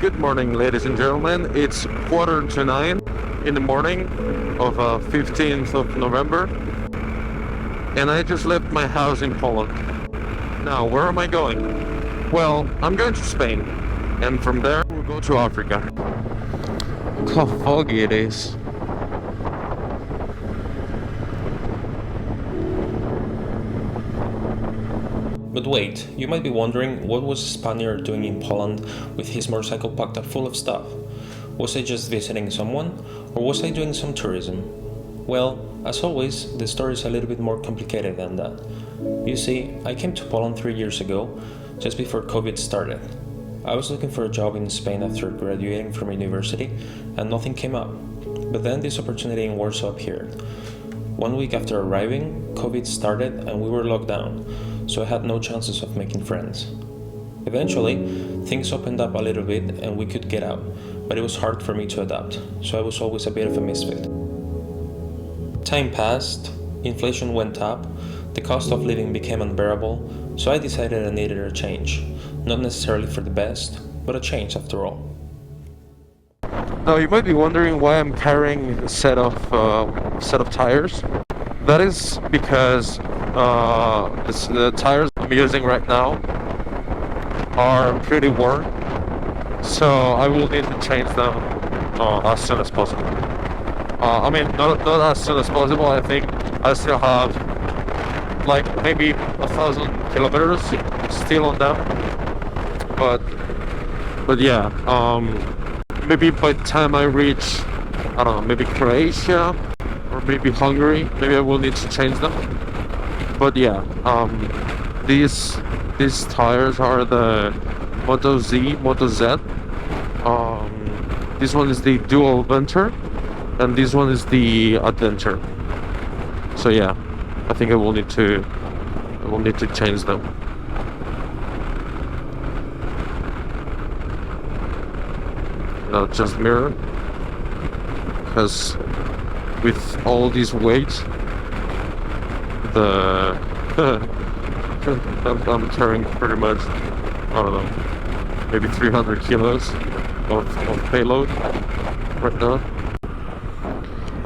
Good morning, ladies and gentlemen. It's quarter to 9 in the morning of 15th of November, and I just left my house in Poland. Now, where am I going? Well, I'm going to Spain, and from there we'll go to Africa. Look how foggy it is. But wait, you might be wondering what was a Spaniard doing in Poland with his motorcycle packed up full of stuff? Was I just visiting someone, or was I doing some tourism? Well, as always, the story is a little bit more complicated than that. You see, I came to Poland 3 years ago, just before COVID started. I was looking for a job in Spain after graduating from university, and nothing came up. But then this opportunity in Warsaw appeared. 1 week after arriving, COVID started and we were locked down, so I had no chances of making friends. Eventually, things opened up a little bit and we could get out, but it was hard for me to adapt, so I was always a bit of a misfit. Time passed, inflation went up, the cost of living became unbearable, so I decided I needed a change. Not necessarily for the best, but a change after all. Now, you might be wondering why I'm carrying a set of tires. That is because the tires I'm using right now are pretty worn, so I will need to change them as soon as possible. Not as soon as possible. I think I still have like maybe 1,000 kilometers still on them, but yeah, maybe by the time I reach, I don't know, maybe Croatia or maybe Hungary, maybe I will need to change them. But yeah, these tires are the Moto Z. This one is the Dual Venter, and this one is the Adventure. So yeah, I think I will need to change them. Not just mirror, because with all this weight, I'm carrying pretty much, I don't know, maybe 300 kilos of payload right now.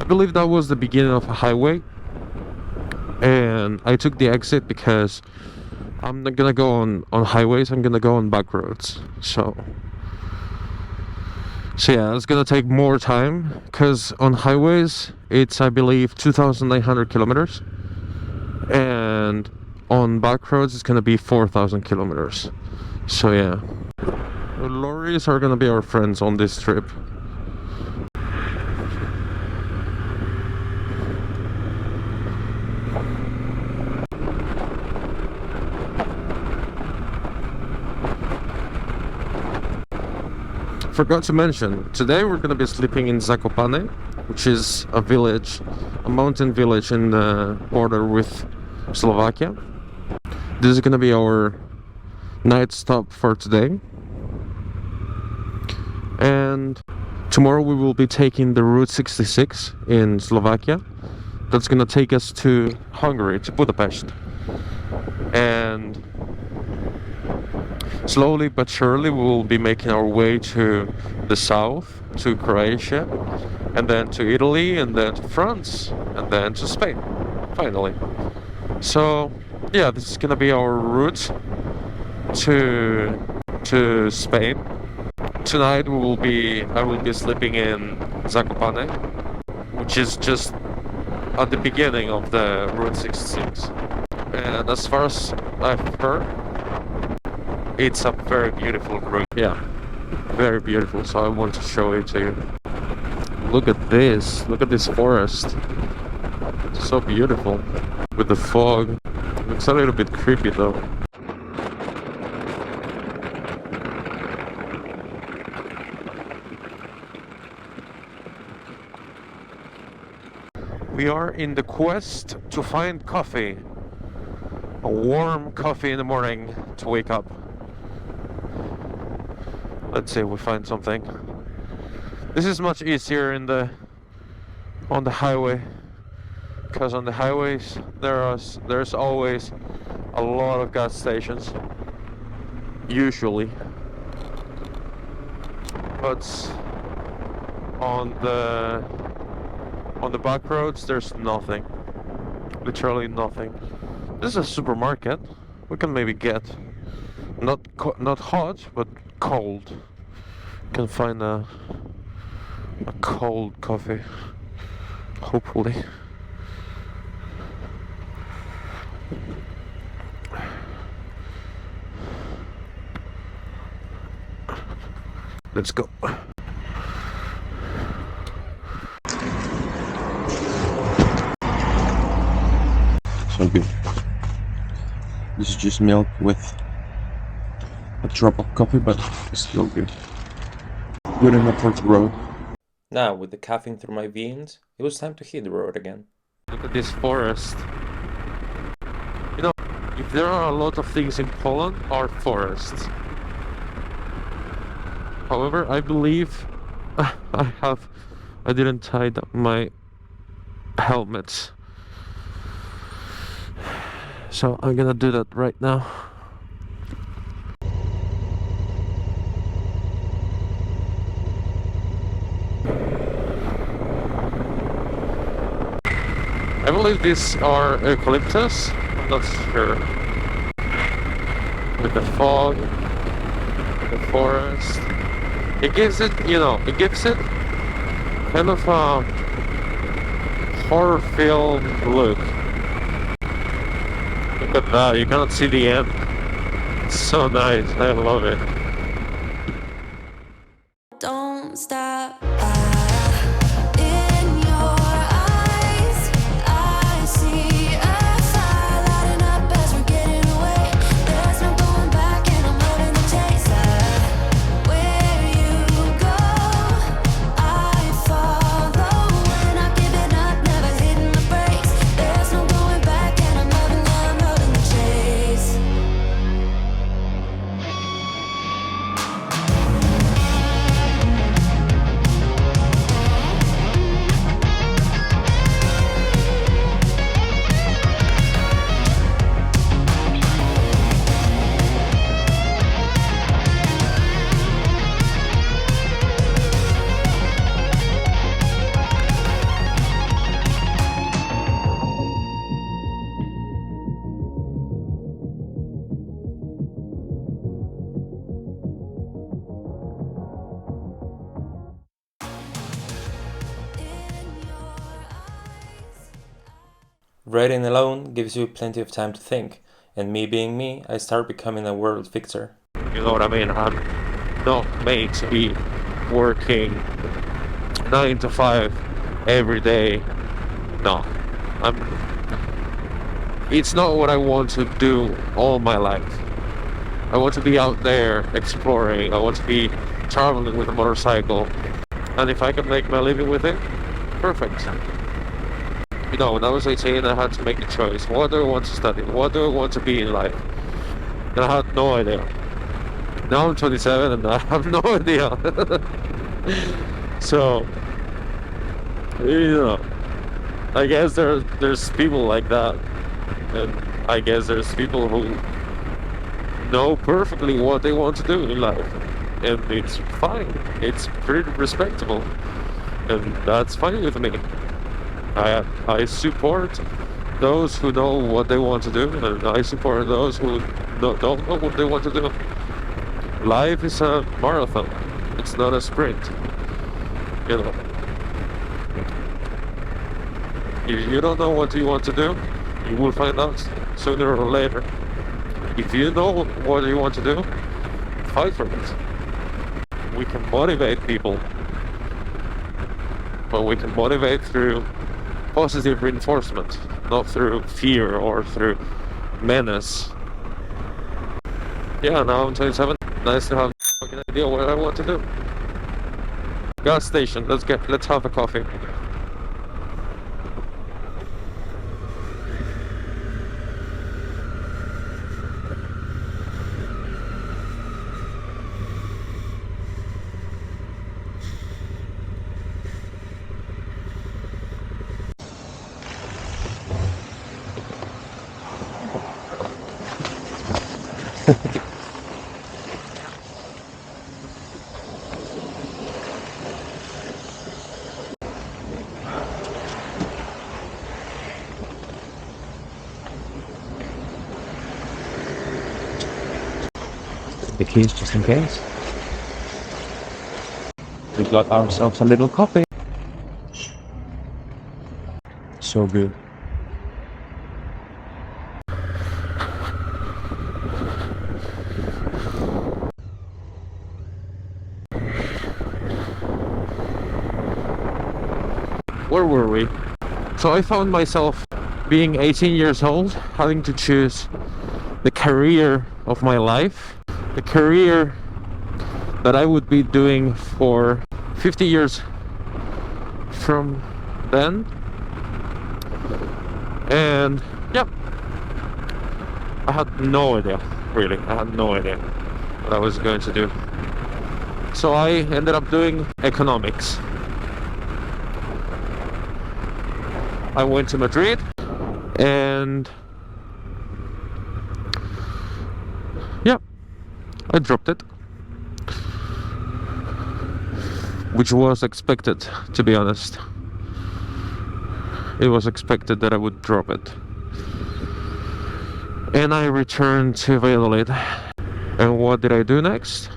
I believe that was the beginning of a highway, and I took the exit because I'm not gonna go on highways, I'm gonna go on back roads. So yeah, it's gonna take more time, because on highways it's, I believe, 2,900 kilometers, and on back roads it's gonna be 4,000 kilometers. So yeah, the lorries are gonna be our friends on this trip. Forgot to mention, today we're gonna be sleeping in Zakopane, which is a mountain village in the border with Slovakia. This is gonna be our night stop for today, and tomorrow we will be taking the Route 66 in Slovakia. That's gonna take us to Hungary, to Budapest, and slowly but surely we will be making our way to the south, to Croatia, and then to Italy, and then to France, and then to Spain, finally. So yeah, this is gonna be our route to Spain. Tonight I will be sleeping in Zakopane, which is just at the beginning of the Route 66. And as far as I've heard, it's a very beautiful route. Yeah, very beautiful. So I want to show it to you. Look at this. Look at this forest. It's so beautiful. With the fog. Looks a little bit creepy though. We are in the quest to find coffee. A warm coffee in the morning to wake up. Let's see if we find something. This is much easier on the highway, because on the highways there's always a lot of gas stations, usually. but on the back roads there's nothing. Literally nothing. This is a supermarket. We can maybe get not hot, but cold. Can find a cold coffee. Hopefully. Let's go. So good. This is just milk with a drop of coffee, but it's still good. Good enough for the road. Now, with the caffeine through my veins, it was time to hit the road again. Look at this forest. You know, if there are a lot of things in Poland, are forests. However, I believe I didn't tie my helmet. So I'm gonna do that right now. I believe these are eucalyptus. I'm not sure. With the fog, the forest. It gives it, it gives it kind of a horror film look. Look at that, you cannot see the end. It's so nice, I love it. Don't stop. In your eyes, I see a fire lighting up as we're getting away. There's no going back, and I'm loving the chase. Where you go, I follow. We're not giving up, never hitting the brakes. There's no going back, and I'm loving the chase. Riding alone gives you plenty of time to think, and me being me, I start becoming a world fixer. You know what I mean? I'm not made to be working 9 to 5 every day. No. It's not what I want to do all my life. I want to be out there exploring. I want to be traveling with a motorcycle. And if I can make my living with it, perfect. You know, when I was 18, I had to make a choice. What do I want to study? What do I want to be in life? And I had no idea. Now I'm 27 and I have no idea. So, I guess there's people like that. And I guess there's people who know perfectly what they want to do in life. And it's fine. It's pretty respectable. And that's fine with me. I support those who know what they want to do, and I support those who don't know what they want to do. Life is a marathon. It's not a sprint. If you don't know what you want to do, you will find out sooner or later. If you know what you want to do, fight for it. We can motivate people, but we can motivate through positive reinforcement, not through fear or through menace. Yeah, now I'm 27. Nice to have a fucking idea what I want to do. Gas station. Let's have a coffee. the keys just in case. We got ourselves a little coffee. So good. Where were we? So I found myself being 18 years old, having to choose the career of my life, the career that I would be doing for 50 years from then. And yeah, I had no idea, really. I had no idea what I was going to do. So I ended up doing economics. I went to Madrid and yeah, I dropped it, which was expected, to be honest. It was expected that I would drop it. And I returned to Valladolid. And what did I do next?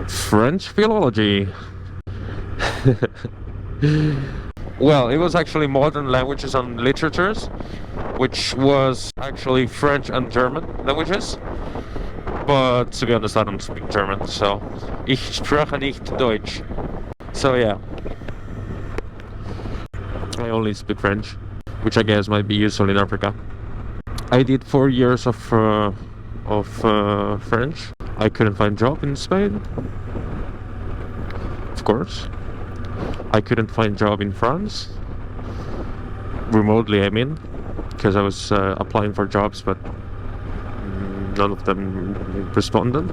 French philology. Well, it was actually modern languages and literatures, which was actually French and German languages. But to be honest, I don't speak German, so ich spreche nicht Deutsch. So yeah, I only speak French, which I guess might be useful in Africa. I did 4 years of French. I couldn't find job in Spain, of course. I couldn't find job in France, remotely I mean, because I was applying for jobs, but none of them responded.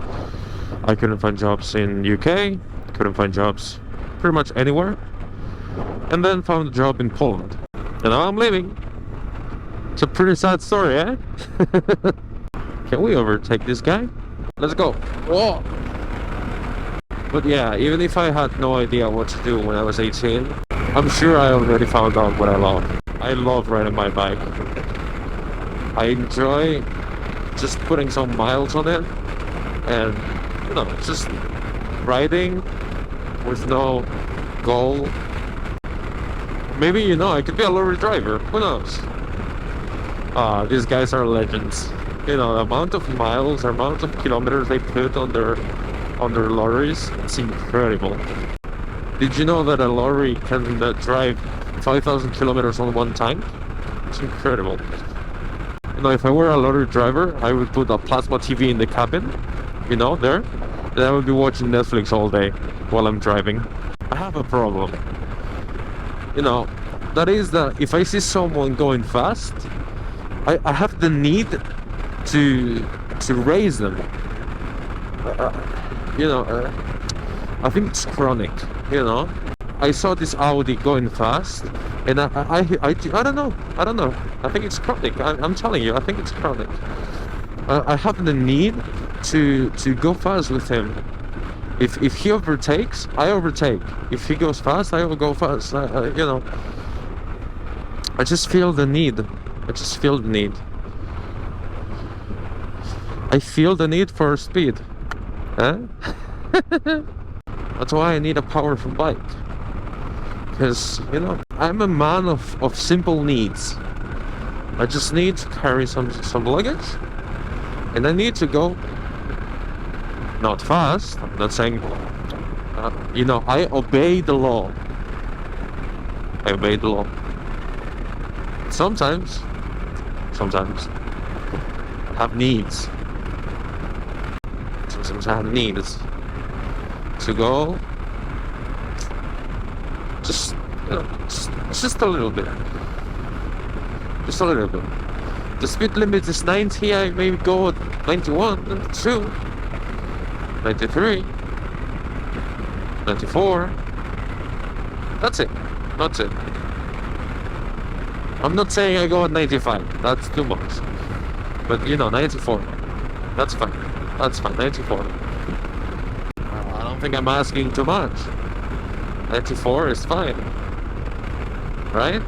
I couldn't find jobs in UK, couldn't find jobs pretty much anywhere, and then found a job in Poland. And now I'm leaving. It's a pretty sad story, eh? Can we overtake this guy? Let's go. Whoa! But yeah, even if I had no idea what to do when I was 18, I'm sure I already found out what I love. I love riding my bike. I enjoy just putting some miles on it and, you know, just riding with no goal. Maybe, you know, I could be a lorry driver. Who knows? These guys are legends. You know, the amount of miles, the amount of kilometers they put on their lorries, it's incredible. Did you know that a lorry can drive 5,000 kilometers on one tank? It's incredible. You know, if I were a lorry driver, I would put a plasma TV in the cabin, you know, there. Then I would be watching Netflix all day while I'm driving. I have a problem. You know, that is that if I see someone going fast, I have the need to raise them. You know, I think it's chronic, you know. I saw this Audi going fast, and I don't know. I think it's chronic. I'm telling you, I think it's chronic. I have the need to go fast with him. If he overtakes, I overtake. If he goes fast, I will go fast. You know, I just feel the need. I feel the need for speed. Huh? That's why I need a powerful bike. Because, you know, I'm a man of simple needs. I just need to carry some luggage, and I need to go not fast. I'm not saying, you know, I obey the law. I obey the law. Sometimes I have needs. Sometimes I have needs to go just, you know, just a little bit. Just a little bit. The speed limit is 90, I maybe go at 91, 92, 93, 94. That's it. I'm not saying I go at 95, that's too much. But you know, 94, that's fine. 94. I don't think I'm asking too much. 94 is fine. Right?